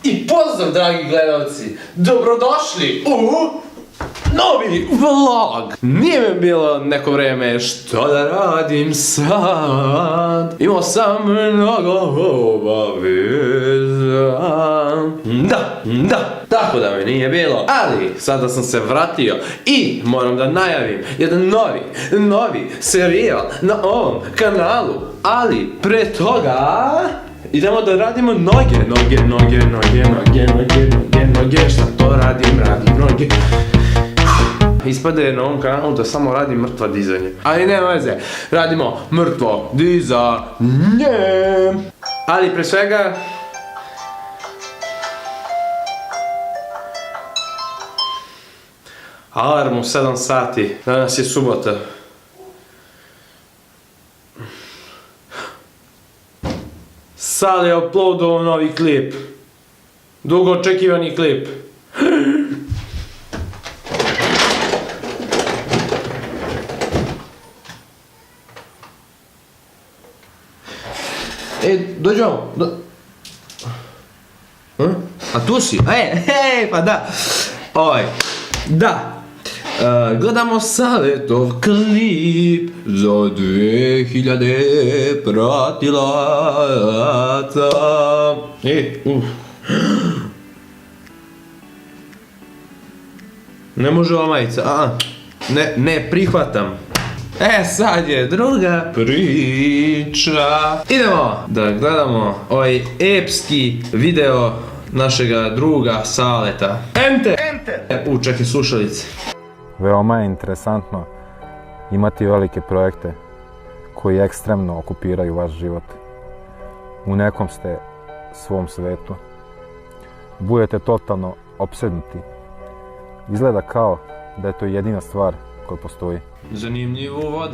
I pozdrav, dragi gledalci! Dobrodošli u novi vlog! Nije mi bilo neko vreme što da radim sad. Imao sam mnogo obaveza. Da, tako da mi nije bilo. Ali, sada sam se vratio i moram da najavim jedan novi serijal na ovom kanalu. Ali, pre toga... idemo da radimo noge, šta to radim noge. Ispade na ovom kanalu da samo radim mrtva dizanje. Ali nema veze, radimo mrtvo dizanje. Ali pre svega... alarm u 7 sati, danas je subota. Sad je uploadovao novi klip. Dugo očekivani klip. Dođemo. A tu si? Pa da. Da. Gledamo Saletov klip za 2000 pratilaca. Ne može ova majica, ne prihvatam. Sad je druga priča. Idemo da gledamo ovaj epski video našega druga Saleta. Enter! Čekaj, slušalice. Veoma je interesantno imati velike projekte koji ekstremno okupiraju vaš život. U nekom ste svom svetu. Budete totalno opsednuti. Izgleda kao da je to jedina stvar koja postoji. Zanimljiv uvod,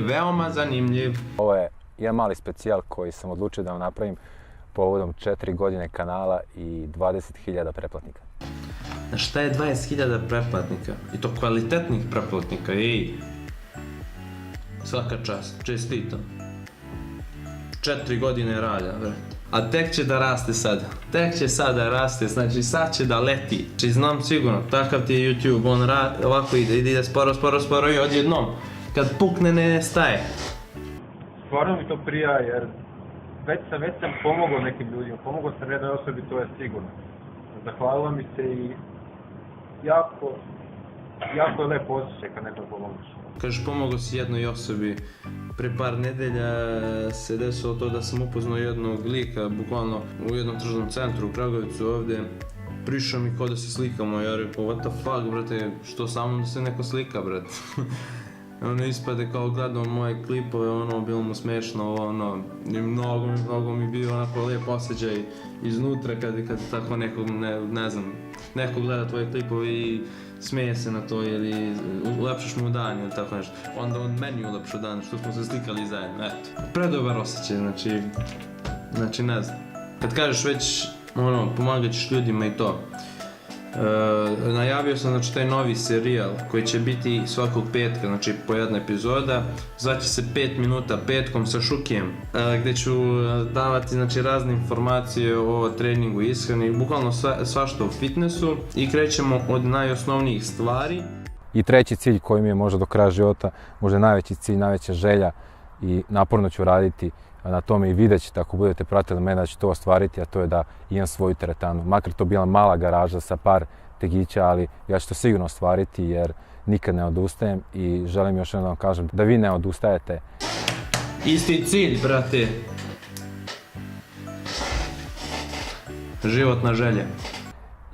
veoma zanimljiv. Ovo je jedan mali specijal koji sam odlučio da vam napravim povodom 4 godine kanala i 20.000 pretplatnika. Šta je 20.000 pretplatnika? I to kvalitetnih pretplatnika, svaka čast, čestitam. 4 godine rada, bre. A tek će da raste sad. Znači sad će da leti. Znači znam sigurno, takav ti je YouTube, on ovako ide sporo i odjednom. Kad pukne ne staje. Stvarno mi to prija jer već sam pomogao nekim ljudima, pomogao sam jednoj osobi, to je sigurno. Zahvalila mi se i jako je lepo osjećaj kad nekom pomoguš. Kažeš, pomogao si jednoj osobi. Pre par nedelja se desilo to da sam upoznao jednog lika, bukvalno u jednom tržnom centru u Kragovicu ovdje. Prišao mi ko da se slikamo, ja rekao, what the fuck, brate, što samo da se neko slika, brate. Ono ispade kao gledao moje klipove, bilo mu smešno, i mnogo mi bio onako lijep osjećaj iznutra kad tako nekog, ne znam, neko gleda tvoje klipove i smeje se na to ili ulepšaš mu dan ili tako nešto. Onda on meni ulepšao dan, što smo se slikali zajedno, eto. Predobar osjećaj, znači ne znam. Kad kažeš već, pomagat ćeš ljudima i to. Najavio sam taj novi serijal koji će biti svakog petka, znači po jedna epizoda. Zvaće se 5 minuta petkom sa Šukijem, gdje ću davati razne informacije o treningu i ishrani, bukvalno svašta o fitnessu i krećemo od najosnovnijih stvari. I treći cilj koji mi je možda do kraja života, možda najveći cilj, najveća želja i naporno ću raditi na tome i vidjet ćete ako budete pratili mene da ću to ostvariti, a to je da imam svoju teretanu. Makar to bila mala garaža sa par tegića, ali ja ću to sigurno ostvariti jer nikad ne odustajem i želim još jednom da vam kažem da vi ne odustajete. Isti cilj, brate. Životna želja.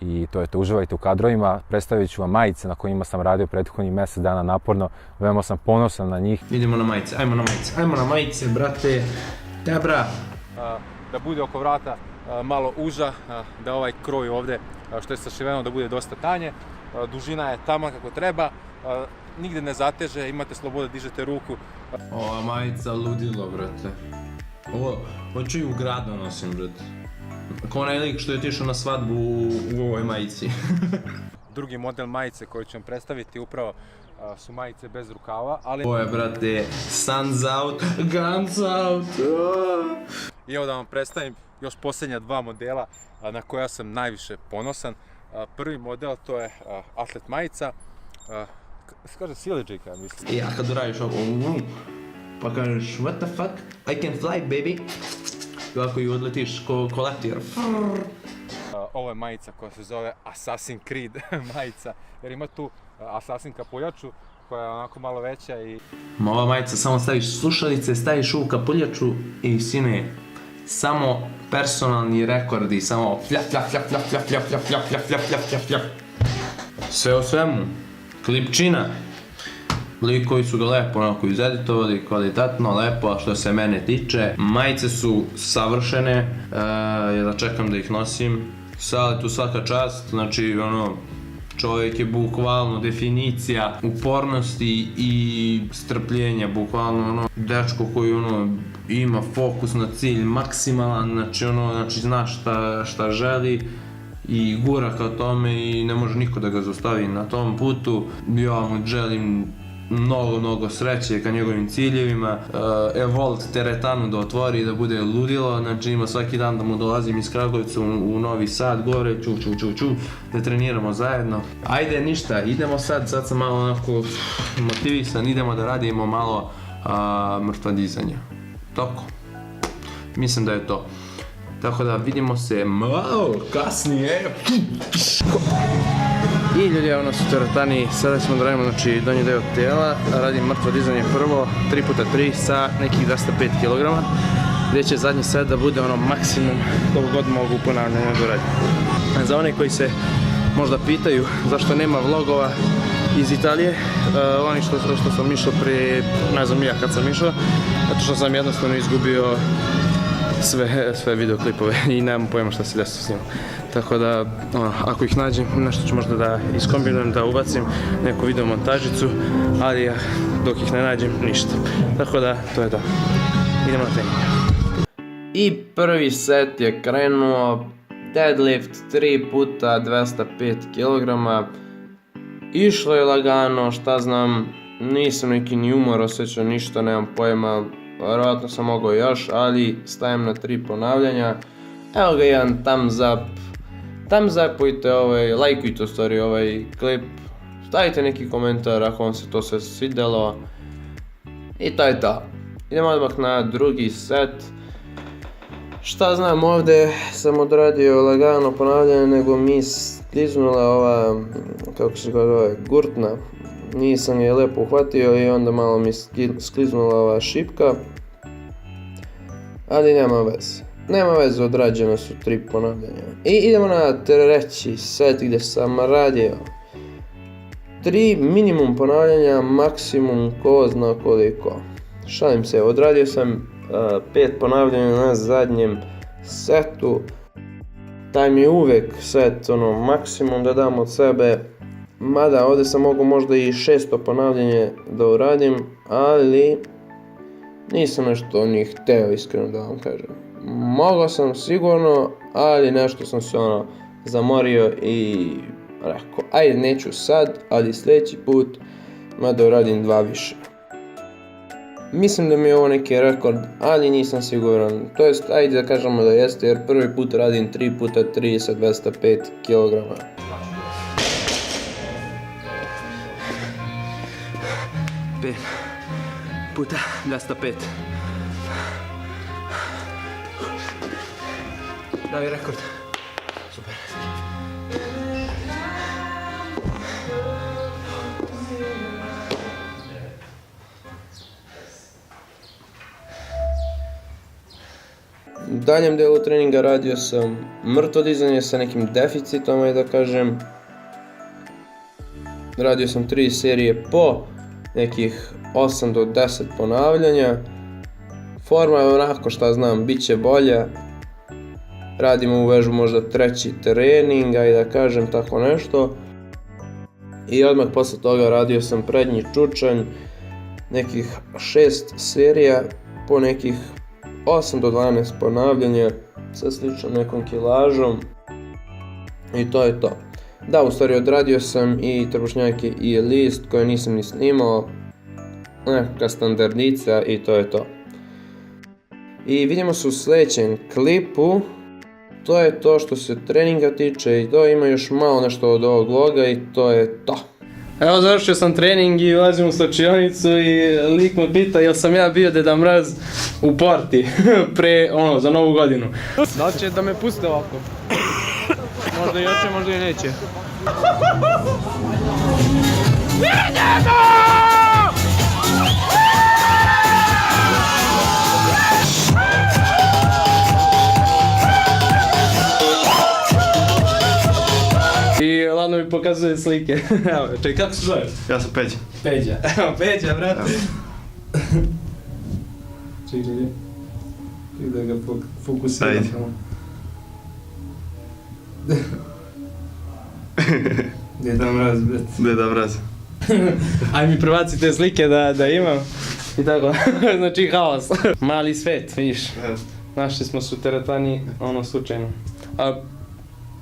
I to je to, uživajte u kadrovima, predstavit ću vam majice na kojima sam radio prethodnih mjesec dana naporno, veoma sam ponosan na njih. Idemo na majice, ajmo na majice, brate, dobra. Da bude oko vrata malo uža, da ovaj kroj ovdje što je sašiveno da bude dosta tanje, dužina je tamo kako treba, nigde ne zateže, imate slobodu da dižete ruku. Ova majica ludilo, brate. Ovo ću i u gradu nosim, brate. Kao onaj lik što je otišao na svadbu u ovoj majici. Drugi model majice koju ću vam predstaviti upravo su majice bez rukava, ali... Ovo je, brate, sun's out, guns out. I evo da vam predstavim još posljednja dva modela na koja sam najviše ponosan. Prvi model to je atlet majica, kaže sileđika, mislim. I a kad uradiš ovo, pa kažeš what the fuck, I can fly baby, i ovako i odletiš ko leptir. Ovo je majica koja se zove Assassin's Creed majica, jer ima tu Assassin kapuljaču koja je onako malo veća i... Ova majica samo staviš slušalice, staviš u kapuljaču i sine, samo personalni rekordi, samo fljap. Sve o svemu, klipčina. Likovi su ga lepo onako izeditovali, kvalitetno, lepo, a što se mene tiče. Majice su savršene, ja čekam da ih nosim. Saletu svaka čast, znači ono, čovjek je bukvalno definicija upornosti i strpljenja, bukvalno ono, dečko koji ono, ima fokus na cilj maksimalan, znači zna šta želi i gura ka tome i ne može niko da ga zaustavi na tom putu. Ja mu želim mnogo sreće ka njegovim ciljevima, Evolt teretanu da otvori i da bude ludilo, znači ima svaki dan da mu dolazim iz Kragujevca u Novi Sad gore, da treniramo zajedno. Ajde ništa, idemo sad sam malo onako motivisan, idemo da radimo malo mrtva dizanja. Tako, mislim da je to. Tako da vidimo se malo kasnije. I ljudi, evo nas u teretani, sada smo da radimo donji deo tijela, radim mrtvo dizanje prvo, 3x3 sa nekih 205 kg, gdje će zadnji set da bude ono maksimum koliko god mogu ponavljanja da radim. Za one koji se možda pitaju zašto nema vlogova iz Italije, oni što sam išao prije, ne znam ja kad sam išao, zato što sam jednostavno izgubio sve videoklipove i nemam pojma šta se desilo s njima. Tako da, ako ih nađem, nešto ću možda da iskombinujem, da ubacim neku video montažicu, ali dok ih ne nađem, ništa. Tako da, to je to. Idemo na trening. I prvi set je krenuo, deadlift 3 puta 205 kg. Išlo je lagano, šta znam, nisam neki ni umor osjećao, ništa, nemam pojma. Vjerojatno sam mogao još, ali stajem na 3 ponavljanja. Evo ga jedan thumbs up. Thumbs upujte lajkujte ovaj klip. Stavite neki komentar ako vam se to sve svidjelo. I to je to. Idemo odmah na drugi set. Šta znam, ovdje sam odradio lagano ponavljanje, nego mi skliznula ova, kako se zove, gurtna. Nisam je lepo uhvatio i onda malo mi skliznula ova šipka. Ali nema veze. Nema veze, odrađeno su 3 ponavljanja. I idemo na treći set gdje sam radio 3 minimum ponavljanja, maksimum ko zna koliko. Šalim se, odradio sam 5 ponavljanja na zadnjem setu. Taj mi je uvijek set, maksimum da dam od sebe. Mada ovdje sam mogu možda i 600 ponavljanje da uradim, ali nisam nešto ni hteo, iskreno da vam kažem. Mogao sam sigurno, ali nešto sam se zamorio i rekao, ajde neću sad, ali sljedeći put mada uradim 2 više. Mislim da mi je ovo neki rekord, ali nisam siguran, to jest ajde da kažemo da jeste, jer prvi put radim 3x3 sa 205 kg. Puta 205. Novi rekord. Super. U daljem delu treninga radio sam mrtvo dizanje sa nekim deficitom, da kažem. Radio sam 3 serije po nekih 8 do 10 ponavljanja. Forma je onako, šta znam, bit će bolja. Radimo u vežu možda 3. trening, i da kažem tako nešto. I odmah posle toga radio sam prednji čučanj, nekih 6 serija po nekih 8 do 12 ponavljanja sa sličnom nekom kilažom. I to je to. Da, u stvari odradio sam i trbušnjake i list koje nisam ni snimao. Nekakva standardica i to je to. i vidimo se u sljedećem klipu. To je to što se treninga tiče i to ima još malo nešto od ovog vloga i to je to. Evo završio sam trening i ulazim u slačionicu i lik me pita jel sam ja bio Deda Mraz u parti za novu godinu. Da li će da me puste ovako? Možda i hoće, možda i neće. I ladno mi pokazuje slike. Evo, čekaj, kako se zoveš? Ja sam Peđa. Peđa. Evo, Peđa, brate. Čekaj, da ga fokusiram. Ajde. Deda Mraz, brate. Deda Mraz. Aj mi prebaci te slike da imam. I tako, znači haos. Mali svet, vidiš. Našli smo se u teretani, slučajno. A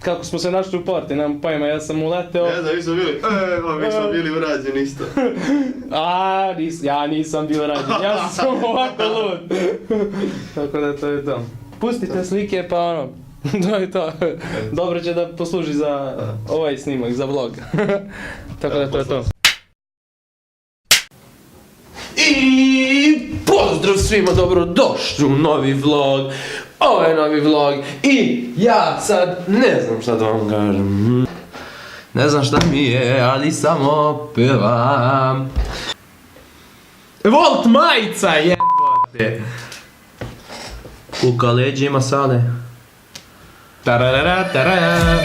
kako smo se našli u parti, nemam pojma, ja sam uleteo... Ne znam, mi smo bili, mi smo bili urađeni isto. Ja nisam bio rađen, ja sam ovako lud. Tako da to je to. Pustite slike pa to je to. Dobro će da posluži za ovaj snimak, za vlog. Tako da to je to. I pozdrav svima, dobrodošli u novi vlog. Ovo je novi vlog i ja sad ne znam šta da vam kažem. Ne znam šta mi je, ali samo pevam. Volt majica, jebote! Kuka leđima sale. Tararara, tarara.